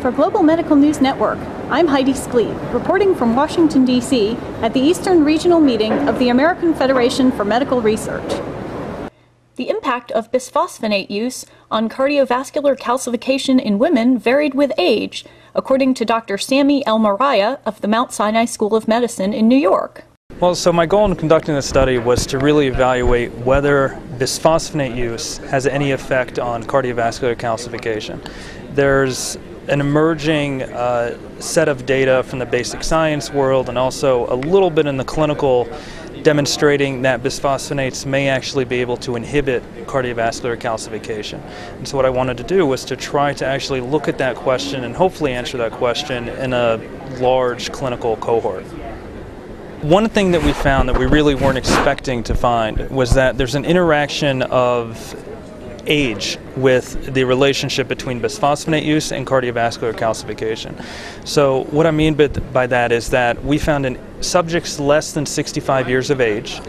For Global Medical News Network, I'm Heidi Splete, reporting from Washington, D.C. at the Eastern Regional Meeting of the American Federation for Medical Research. The impact of bisphosphonate use on cardiovascular calcification in women varied with age, according to Dr. Sami El-Maraya of the Mount Sinai School of Medicine in New York. Well, so my goal in conducting this study was to really evaluate whether bisphosphonate use has any effect on cardiovascular calcification. There's an emerging set of data from the basic science world and also a little bit in the clinical demonstrating that bisphosphonates may actually be able to inhibit cardiovascular calcification. And so what I wanted to do was to try to actually look at that question and hopefully answer that question in a large clinical cohort. One thing that we found that we really weren't expecting to find was that there's an interaction of age with the relationship between bisphosphonate use and cardiovascular calcification. So what I mean by that is that we found in subjects less than 65 years of age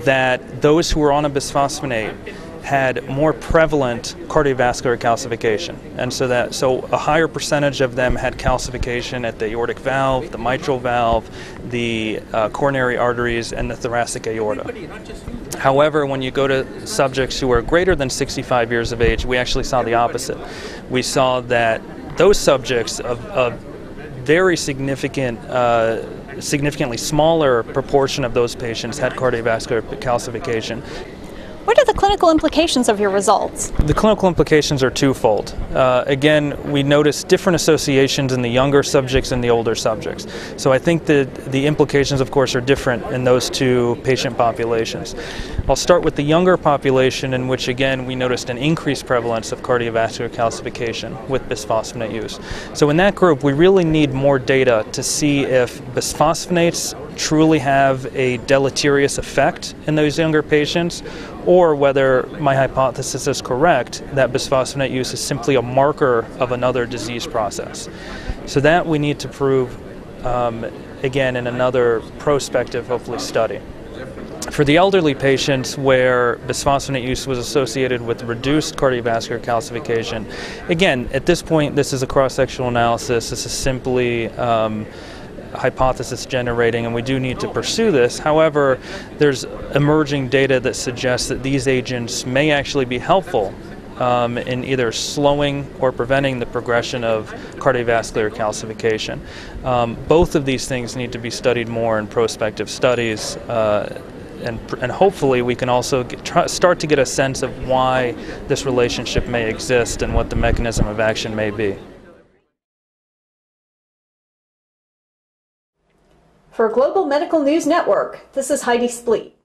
that those who were on a bisphosphonate had more prevalent cardiovascular calcification, and so a higher percentage of them had calcification at the aortic valve, the mitral valve, the coronary arteries, and the thoracic aorta. However, when you go to subjects who are greater than 65 years of age, we actually saw the opposite. We saw that those subjects of very significantly smaller proportion of those patients had cardiovascular calcification. What are the clinical implications of your results? The clinical implications are twofold. Again, we noticed different associations in the younger subjects and the older subjects. So I think that the implications, of course, are different in those two patient populations. I'll start with the younger population, in which, again, we noticed an increased prevalence of cardiovascular calcification with bisphosphonate use. So in that group, we really need more data to see if bisphosphonates truly have a deleterious effect in those younger patients, or whether my hypothesis is correct that bisphosphonate use is simply a marker of another disease process. So that we need to prove, again, in another prospective, hopefully, study. For the elderly patients where bisphosphonate use was associated with reduced cardiovascular calcification, again, at this point, this is a cross-sectional analysis. This is simply hypothesis generating, and we do need to pursue this. However, there's emerging data that suggests that these agents may actually be helpful in either slowing or preventing the progression of cardiovascular calcification. Both of these things need to be studied more in prospective studies, and hopefully we can also start to get a sense of why this relationship may exist and what the mechanism of action may be. For Global Medical News Network, this is Heidi Splete.